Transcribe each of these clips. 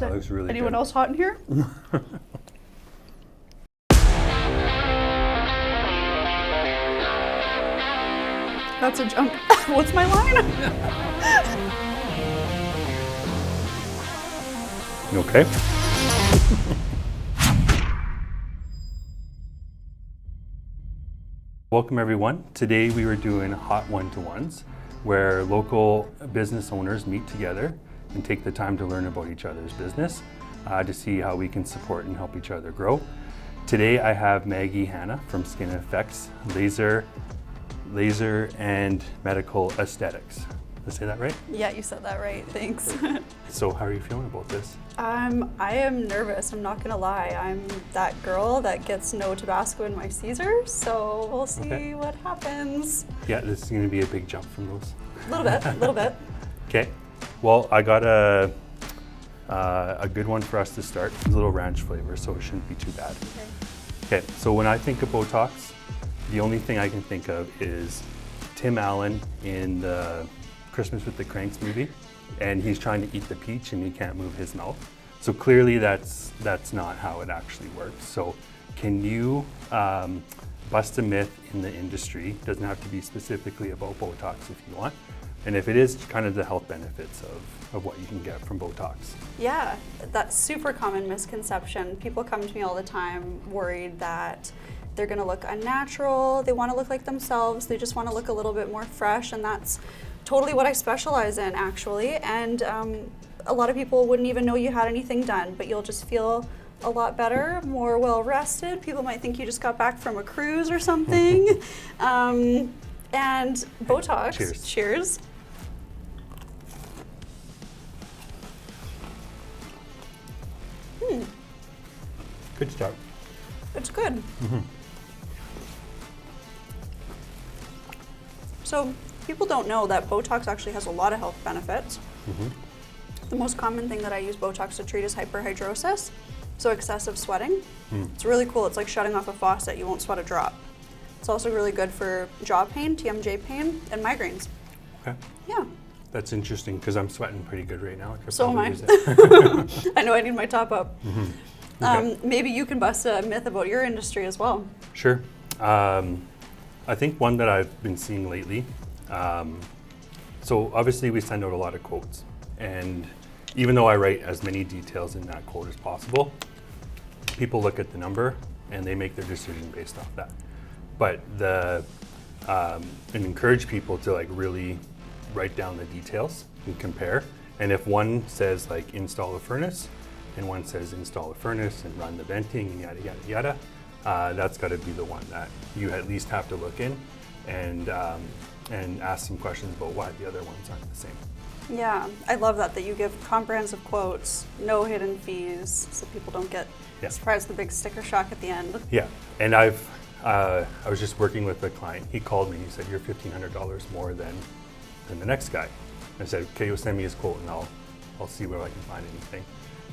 That looks really Anyone good. else hot in here? That's a jump. What's my line? You okay? Welcome everyone. Today we were doing hot one-to-ones where local business owners meet together and take the time to learn about each other's business to see how we can support and help each other grow. Today I have Maggie Hanna from Skin Effects Laser and Medical Aesthetics. Did I say that right? Yeah, you said that right. Thanks. So how are you feeling about this? I am nervous. I'm not gonna lie. I'm that girl that gets no Tabasco in my Caesars, so we'll see what happens. Yeah, this is going to be a big jump from those. A little bit. Okay. Well, I got a good one for us to start. It's a little ranch flavor, so it shouldn't be too bad. Okay. So when I think of Botox, the only thing I can think of is Tim Allen in the Christmas with the Cranks movie, and he's trying to eat the peach and he can't move his mouth. So clearly that's not how it actually works. So can you bust a myth in the industry? Doesn't have to be specifically about Botox if you want. And if it is, kind of the health benefits of what you can get from Botox. Yeah, that's super common misconception. People come to me all the time worried that they're gonna look unnatural, they wanna look like themselves, they just wanna look a little bit more fresh, and that's totally what I specialize in actually. And a lot of people wouldn't even know you had anything done, but you'll just feel a lot better, more well rested. People might think you just got back from a cruise or something. And Botox, cheers. Good start. It's good. Mm-hmm. So people don't know that Botox actually has a lot of health benefits. Mm-hmm. The most common thing that I use Botox to treat is hyperhidrosis, so excessive sweating. It's really cool. It's like shutting off a faucet. You won't sweat a drop. It's also really good for jaw pain, TMJ pain, and migraines. Okay. Yeah. That's interesting because I'm sweating pretty good right now. So am I. I know I need my top up. Okay. Maybe you can bust a myth about your industry as well. Sure. I think one that I've been seeing lately, so obviously we send out a lot of quotes, and even though I write as many details in that quote as possible, people look at the number and they make their decision based off that. But and encourage people to like really write down the details and compare. And if one says like install a furnace and one says install a furnace and run the venting and yada, yada, yada, that's got to be the one that you at least have to look in and ask some questions about why the other ones aren't the same. Yeah, I love that you give comprehensive quotes, no hidden fees, so people don't get surprised with the big sticker shock at the end. Yeah, and I was just working with a client. He called me. He said, "You're $1,500 more than the next guy." I said, "Okay, you'll send me his quote, and I'll see where I can find anything."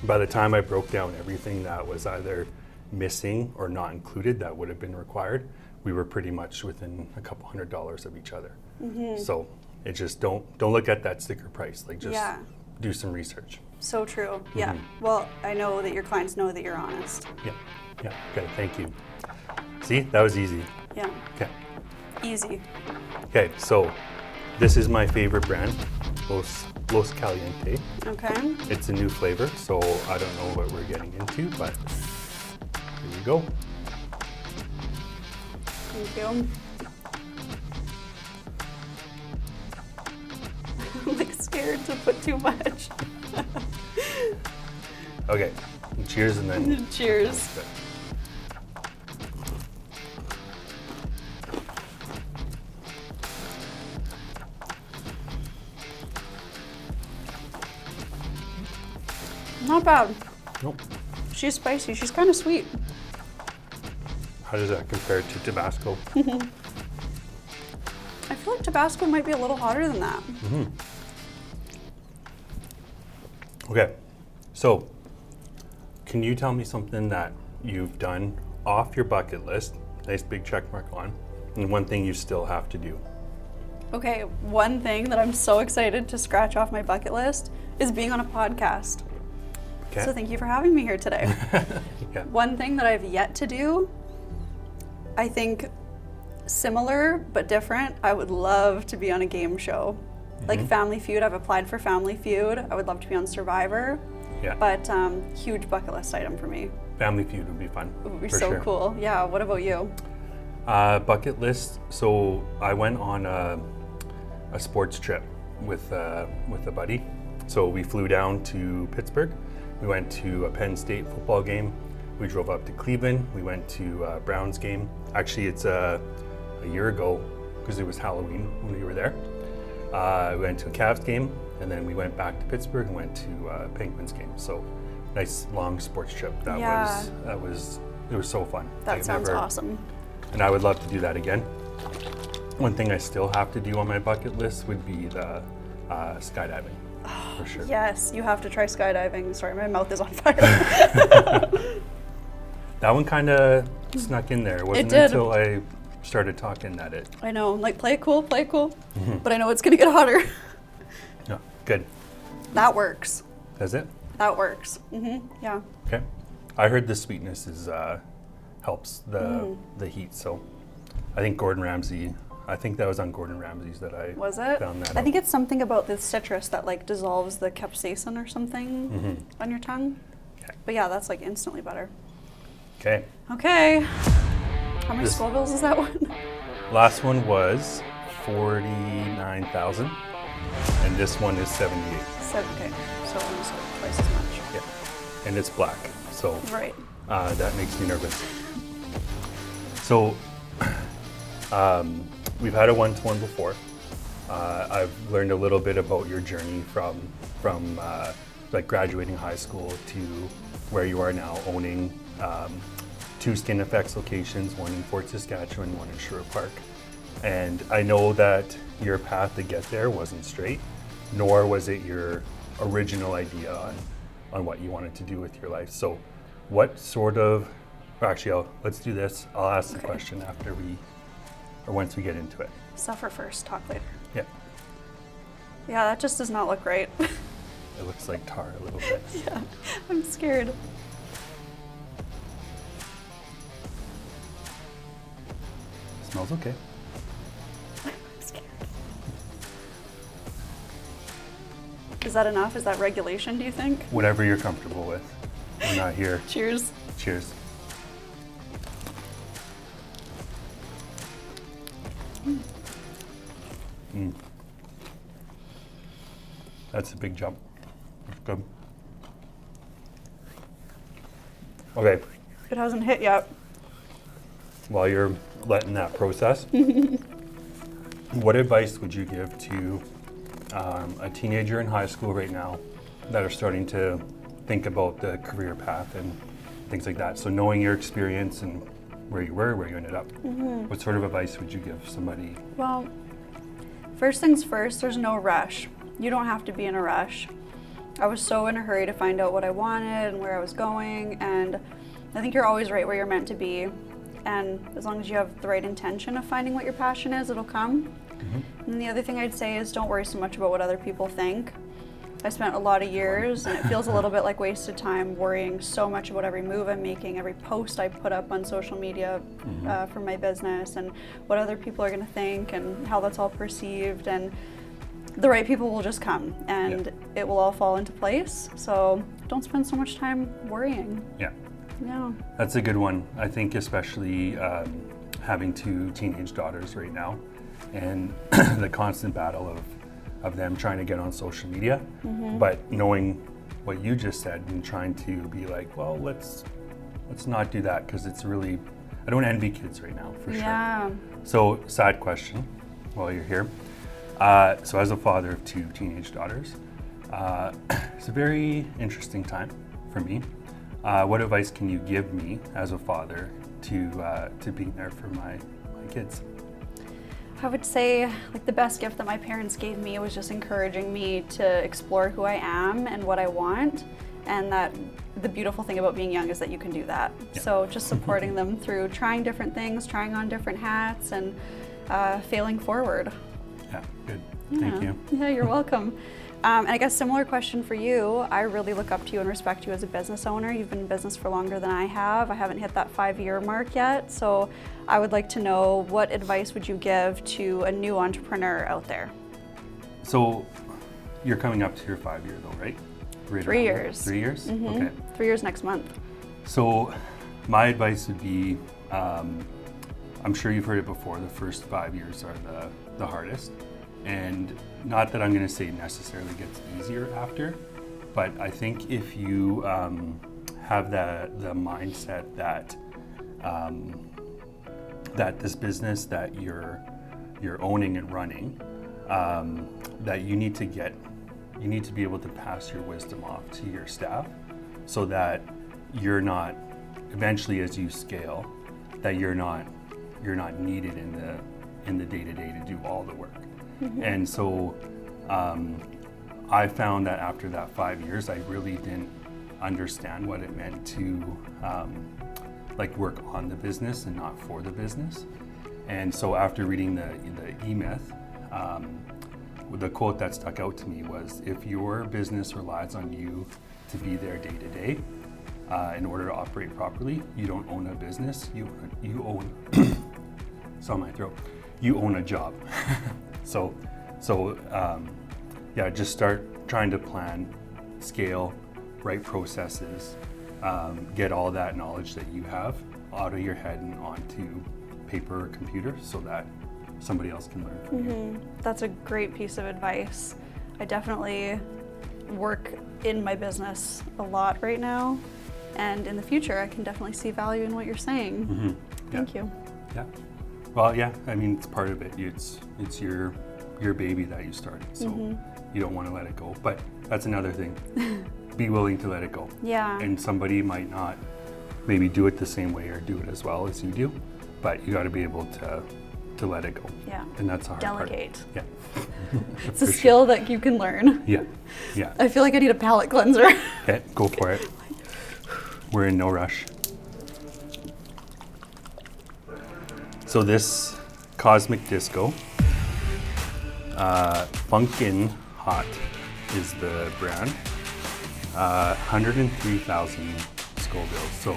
By the time I broke down everything that was either missing or not included that would have been required, we were pretty much within a couple $100 of each other. So it just don't look at that sticker price. Like just do some research. So true. Yeah. Well, I know that your clients know that you're honest. Yeah. Okay. Thank you. See, that was easy. Yeah. Okay. Easy. Okay. So this is my favorite brand, Los Caliente. Okay. It's a new flavor, so I don't know what we're getting into, but here we go. Thank you. I'm like scared to put too much. Okay, cheers and then. Cheers. Not bad. Nope. She's spicy. She's kind of sweet. How does that compare to Tabasco? I feel like Tabasco might be a little hotter than that. Okay, so can you tell me something that you've done off your bucket list, nice big check mark on, and one thing you still have to do? Okay, one thing that I'm so excited to scratch off my bucket list is being on a podcast. Okay. So thank you for having me here today. Yeah. One thing that I've yet to do, I think similar but different, I would love to be on a game show. Like Family Feud, I've applied for Family Feud. I would love to be on Survivor. Yeah. But huge bucket list item for me. Family Feud would be fun. It would be for so sure. cool. Yeah, what about you? Bucket list. So I went on a sports trip with a buddy. So we flew down to Pittsburgh. We went to a Penn State football game. We drove up to Cleveland. We went to a Browns game. Actually, it's a year ago because it was Halloween when we were there. We went to a Cavs game, and then we went back to Pittsburgh and went to a Penguins game. So nice long sports trip. It was so fun. That sounds awesome. And I would love to do that again. One thing I still have to do on my bucket list would be the skydiving, for sure. Yes, you have to try skydiving. Sorry, my mouth is on fire. That one kind of snuck in there. It wasn't until I started talking that it. I know, like play it cool, but I know it's gonna get hotter. No, good. That works. Does it? That works. Yeah. Okay. I heard the sweetness helps the heat. So I think Gordon Ramsay. I think that was on Gordon Ramsay's that I Was it? found that. I think it's something about the citrus that like dissolves the capsaicin or something on your tongue. Okay. But yeah, that's like instantly better. Okay. Okay. How many Scovilles is that one? Last one was 49,000, and this one is 78. Okay, so almost twice as much. Yeah, and it's black, so Right. That makes me nervous. So we've had a one-to-one before. I've learned a little bit about your journey from like graduating high school to where you are now, owning 2 Skin Effects locations, one in Fort Saskatchewan, one in Sherwood Park. And I know that your path to get there wasn't straight, nor was it your original idea on what you wanted to do with your life. So what sort of, actually, let's do this. I'll ask the question after once we get into it. Suffer first, talk later. Yeah, Yeah, that just does not look right. it looks like tar a little bit. Yeah, I'm scared. Smells okay. I'm scared. Is that enough? Is that regulation, do you think? Whatever you're comfortable with. We're not here. Cheers. Cheers. That's a big jump. That's good. Okay, It hasn't hit yet. while you're letting that process, what advice would you give to a teenager in high school right now that are starting to think about the career path and things like that? So knowing your experience and where you were, where you ended up, what sort of advice would you give somebody? Well, first things first, there's no rush. You don't have to be in a rush. I was so in a hurry to find out what I wanted and where I was going, and I think you're always right where you're meant to be. And as long as you have the right intention of finding what your passion is, it'll come. And then the other thing I'd say is don't worry so much about what other people think. I spent a lot of years, and it feels a little bit like wasted time worrying so much about every move I'm making, every post I put up on social media for my business, and what other people are going to think and how that's all perceived. And the right people will just come, and it will all fall into place. So don't spend so much time worrying. Yeah. Yeah. That's a good one. I think especially having 2 teenage daughters right now and the constant battle of them trying to get on social media, but knowing what you just said and trying to be like, well, let's not do that, because it's really, I don't envy kids right now, for Yeah. sure. So side question while you're here. So as a father of 2 teenage daughters, it's a very interesting time for me. What advice can you give me as a father to being there for my kids? I would say like the best gift that my parents gave me was just encouraging me to explore who I am and what I want, and that the beautiful thing about being young is that you can do that. Yeah. So just supporting them through trying different things, trying on different hats, and failing forward. Yeah, good. Yeah. Thank you. Yeah, you're welcome. And I guess similar question for you. I really look up to you and respect you as a business owner. You've been in business for longer than I have. I haven't hit that 5-year mark yet. So I would like to know, what advice would you give to a new entrepreneur out there? So you're coming up to your 5-year though, right? 3 years. 3 years? Mm-hmm. Okay. 3 years next month. So my advice would be, I'm sure you've heard it before, the first 5 years are the hardest. And not that I'm going to say necessarily gets easier after, but I think if you have the mindset that that this business that you're owning and running, that you need to be able to pass your wisdom off to your staff, so that you're not, eventually as you scale, that you're not needed in the day-to-day to do all the work. Mm-hmm. And so I found that after that 5 years, I really didn't understand what it meant to work on the business and not for the business. And so after reading the E-Myth, the quote that stuck out to me was, if your business relies on you to be there day to day in order to operate properly, you don't own a business, you own it's on my throat, you own a job. So just start trying to plan, scale, write processes, get all that knowledge that you have out of your head and onto paper or computer, so that somebody else can learn from you. That's a great piece of advice. I definitely work in my business a lot right now, and in the future I can definitely see value in what you're saying. Mm-hmm. Thank you. Yeah. Well, yeah, I mean, it's part of it. It's your baby that you started, so you don't want to let it go. But that's another thing. Be willing to let it go. Yeah. And somebody might not maybe do it the same way or do it as well as you do, but you got to be able to let it go. Yeah. And that's a hard Delegate. part. Yeah. It's a skill that you can learn. Yeah. Yeah. I feel like I need a palate cleanser. Okay, go for it. We're in no rush. So this Cosmic Disco, Funkin' Hot is the brand. 103,000 Scoville. So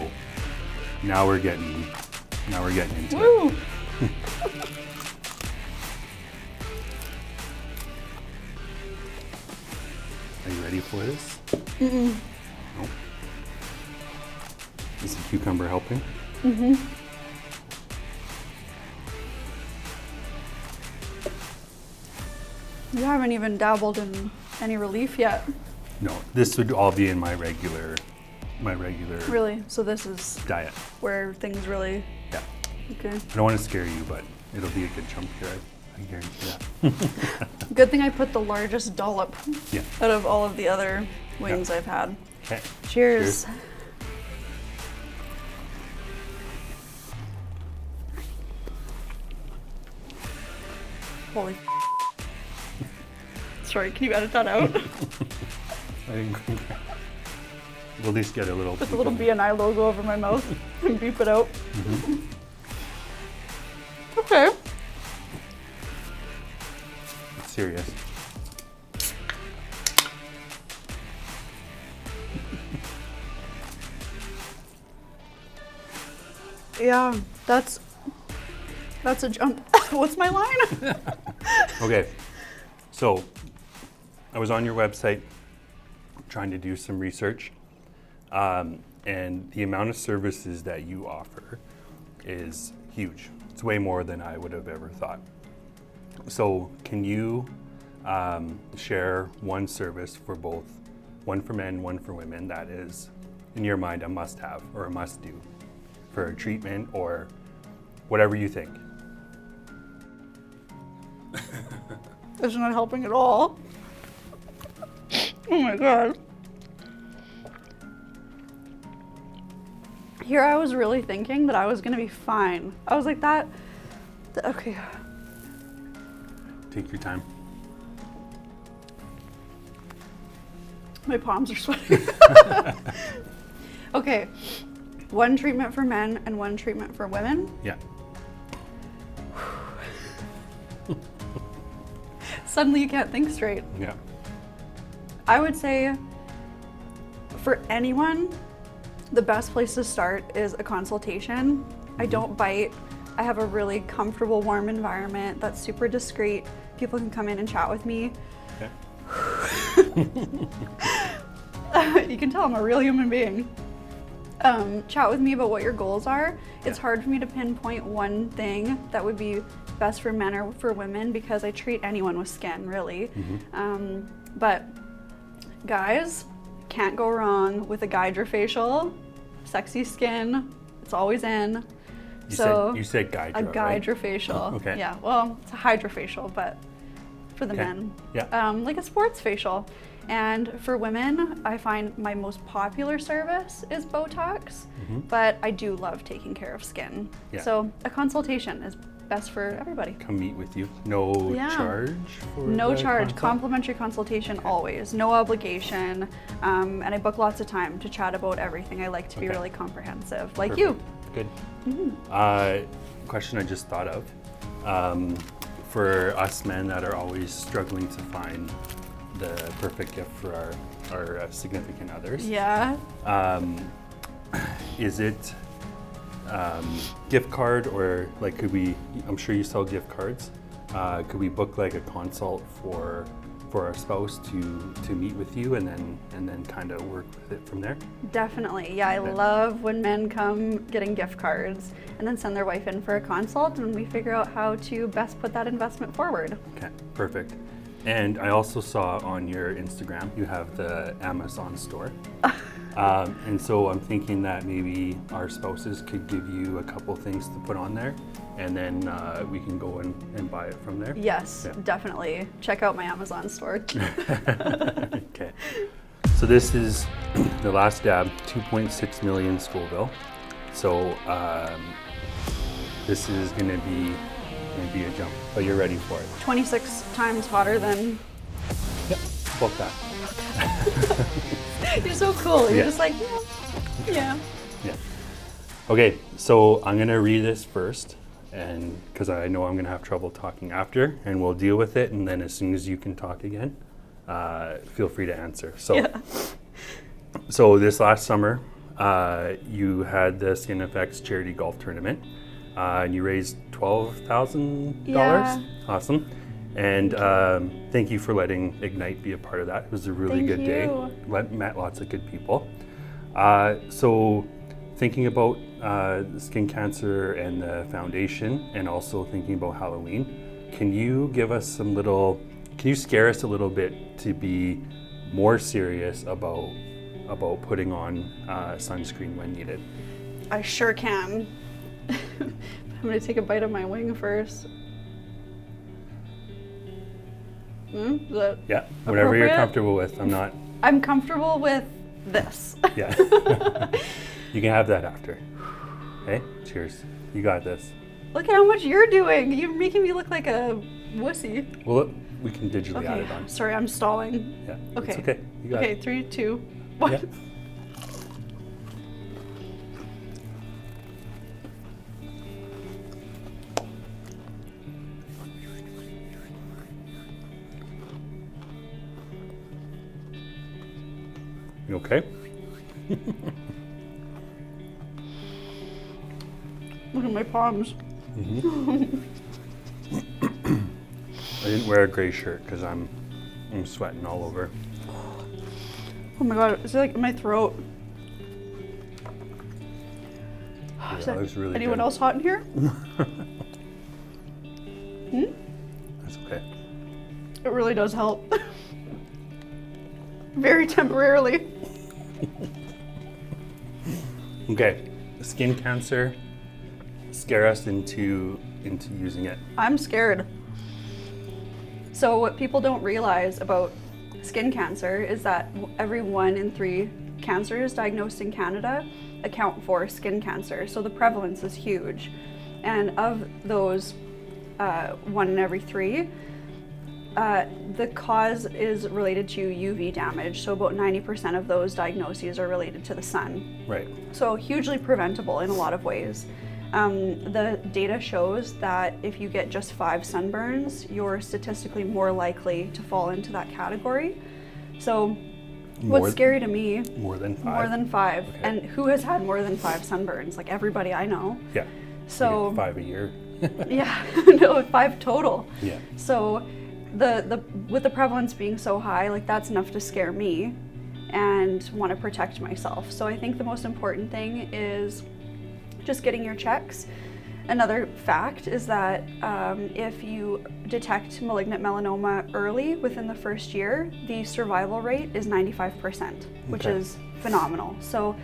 now we're getting into Woo. it. Are you ready for this? Mm-mm. No. Is the cucumber helping? Mm-hmm. You haven't even dabbled in any relief yet. No, this would all be in my regular Really? So this is diet. where things really... Yeah. Okay. I don't want to scare you, but it'll be a good chunk here. I guarantee that. Good thing I put the largest dollop Yeah. out of all of the other wings I've had. Okay. Cheers. Holy Sorry, can you edit that out? I didn't. We'll at least get a little. Put the little BNI logo over my mouth and beep it out. Mm-hmm. Okay. It's serious. Yeah, that's a jump. What's my line? Okay, so I was on your website trying to do some research, and the amount of services that you offer is huge. It's way more than I would have ever thought. So can you share one service for both, one for men, one for women, that is, in your mind, a must-have or a must-do for a treatment or whatever you think? It's not helping at all. Oh my God. Here I was really thinking that I was gonna be fine. I was like okay. Take your time. My palms are sweating. Okay, one treatment for men and one treatment for women. Yeah. Suddenly you can't think straight. Yeah. I would say for anyone, the best place to start is a consultation. I don't bite. I have a really comfortable, warm environment that's super discreet. People can come in and chat with me. Okay. You can tell I'm a real human being. Chat with me about what your goals are. It's hard for me to pinpoint one thing that would be best for men or for women because I treat anyone with skin, really. But guys, can't go wrong with a Hydrofacial. Sexy skin, it's always in. You said Hydro, a right? Hydrofacial. Okay. Yeah, well, it's a Hydrofacial, but for the men. Yeah. Like a sports facial. And for women, I find my most popular service is Botox, but I do love taking care of skin. Yeah. So a consultation is best for everybody. Come meet with you. No charge for No the charge, consult? complimentary consultation always, no obligation. And I book lots of time to chat about everything. I like to be really comprehensive, like you. Good. Question I just thought of. For us men that are always struggling to find the perfect gift for our significant others. Yeah. Is it gift card or like could we, I'm sure you sell gift cards, could we book like a consult for our spouse to meet with you and then kind of work with it from there? Definitely, yeah. I love when men come getting gift cards and then send their wife in for a consult and we figure out how to best put that investment forward. Okay, perfect. And I also saw on your Instagram you have the Amazon store. And so I'm thinking that maybe our spouses could give you a couple things to put on there and then we can go and buy it from there. Yes, definitely. Check out my Amazon store. Okay. So this is the last dab, 2.6 million Scoville. So this is gonna be a jump, but you're ready for it. 26 times hotter than... Yep, about that. You're so cool. You're just like, yeah. Okay, so I'm gonna read this first, and because I know I'm gonna have trouble talking after, and we'll deal with it. And then as soon as you can talk again, feel free to answer. So this last summer, you had the Skin Effects charity golf tournament, and you raised $12,000. Yeah. Awesome. And thank you for letting Ignite be a part of that. It was a really good day. Met lots of good people. So thinking about skin cancer and the foundation, and also thinking about Halloween, can you scare us a little bit to be more serious about putting on sunscreen when needed? I sure can. I'm gonna take a bite of my wing first. Is that Whatever you're comfortable with. I'm comfortable with this. Yeah. You can have that after. Okay, cheers. You got this. Look at how much you're doing. You're making me look like a wussy. Well, we can digitally add it on. Sorry, I'm stalling. Yeah. Okay. It's okay. You got it. 3, 2, 1. Yeah. You okay? Look at my palms. I didn't wear a gray shirt because I'm sweating all over. Oh my god, is it like in my throat? Yeah, that was really Anyone good. else hot in here? That's okay. It really does help. Very temporarily. Okay, skin cancer, scare us into using it. I'm scared. So what people don't realize about skin cancer is that every 1 in 3 cancers diagnosed in Canada account for skin cancer. So the prevalence is huge. And of those 1 in every 3, the cause is related to UV damage. So about 90% of those diagnoses are related to the sun. Right. So hugely preventable in a lot of ways. The data shows that if you get just 5 sunburns, you're statistically more likely to fall into that category. So What's scary to me? More than 5? More than 5. Okay. And who has had more than 5 sunburns? Like everybody I know. Yeah. So like 5 a year. Yeah, no, 5 total. Yeah. So the with the prevalence being so high, like that's enough to scare me and want to protect myself. So I think the most important thing is just getting your checks. Another fact is that if you detect malignant melanoma early within the first year, the survival rate is 95%, which is phenomenal. So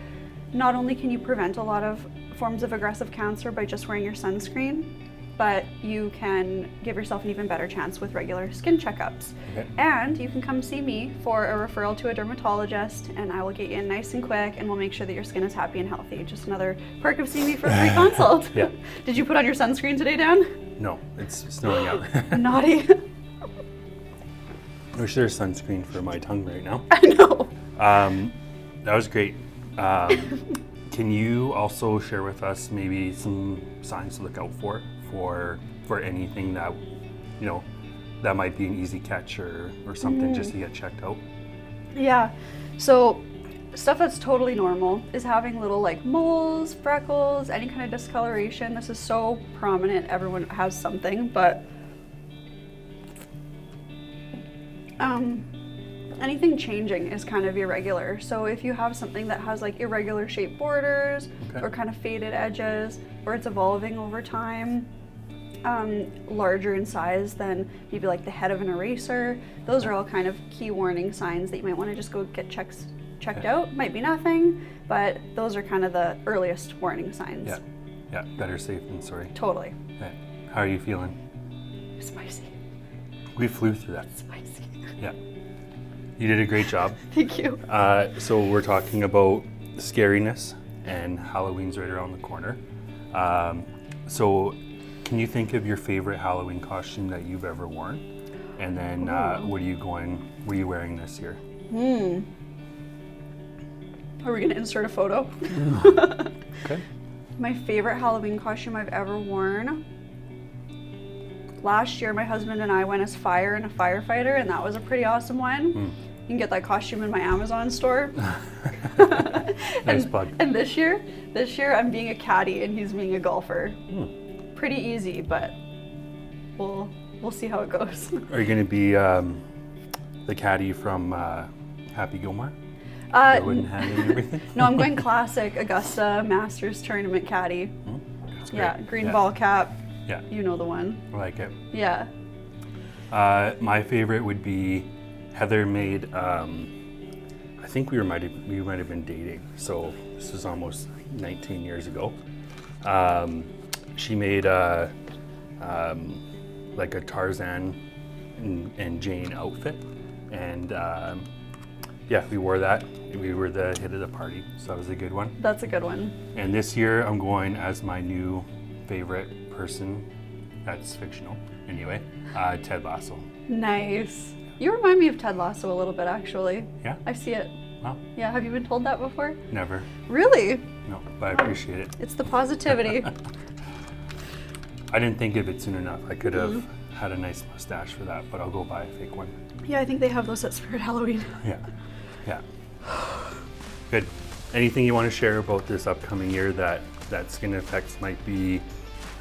not only can you prevent a lot of forms of aggressive cancer by just wearing your sunscreen, but you can give yourself an even better chance with regular skin checkups. Okay. And you can come see me for a referral to a dermatologist, and I will get you in nice and quick, and we'll make sure that your skin is happy and healthy. Just another perk of seeing me for a free consult. Yeah. Did you put on your sunscreen today, Dan? No, it's snowing out. Naughty. I wish there was sunscreen for my tongue right now. I know. That was great. Can you also share with us maybe some signs to look out for anything that, you know, that might be an easy catch or something just to get checked out? Yeah. So stuff that's totally normal is having little like moles, freckles, any kind of discoloration. This is so prominent. Everyone has something, but anything changing is kind of irregular. So if you have something that has like irregular shaped borders or kind of faded edges, or it's evolving over time, larger in size than maybe like the head of an eraser, those are all kind of key warning signs that you might want to just go get checked out. Might be nothing, but those are kind of the earliest warning signs. Yeah, better safe than sorry. Totally. Okay. How are you feeling? Spicy. We flew through that. Spicy. Yeah. You did a great job. Thank you. So we're talking about scariness, and Halloween's right around the corner. So can you think of your favorite Halloween costume that you've ever worn? And then what are you wearing this year? Are we gonna insert a photo? Okay. My favorite Halloween costume I've ever worn. Last year, my husband and I went as fire and a firefighter, and that was a pretty awesome one. You can get that costume in my Amazon store. Nice plug. And this year I'm being a caddy and he's being a golfer. Pretty easy, but we'll see how it goes. Are you going to be the caddy from Happy Gilmore? Wooden hand and everything? No, I'm going classic Augusta Masters Tournament caddy. That's great. Yeah, green ball cap. Yeah. You know the one. I like it. Yeah. My favorite would be Heather made, I think we might have been dating, so this is almost 19 years ago. She made like a Tarzan and Jane outfit, and yeah, we wore that. We were the hit of the party, so that was a good one. That's a good one. And this year I'm going as my new favorite person, that's fictional anyway, Ted Lasso. Nice. You remind me of Ted Lasso a little bit, actually. Yeah? I see it. Wow. Yeah, have you been told that before? Never. Really? No, but I appreciate it. It's the positivity. I didn't think of it soon enough. I could have had a nice mustache for that, but I'll go buy a fake one. Yeah, I think they have those at Spirit Halloween. Yeah. Good. Anything you want to share about this upcoming year that Skin Effects might be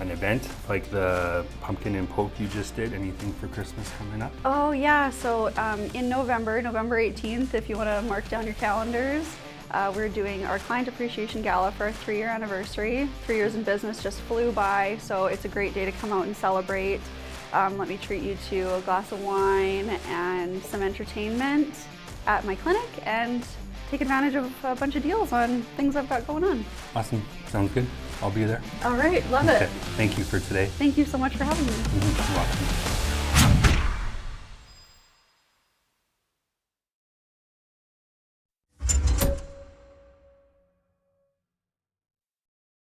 an event, like the pumpkin and poke you just did? Anything for Christmas coming up? Oh yeah, so in November 18th, if you want to mark down your calendars, we're doing our Client Appreciation Gala for our 3-year anniversary. 3 years in business just flew by, so it's a great day to come out and celebrate. Let me treat you to a glass of wine and some entertainment at my clinic, and take advantage of a bunch of deals on things I've got going on. Awesome. Sounds good. I'll be there. All right, love Okay. it. Thank you for today. Thank you so much for having me. You're welcome.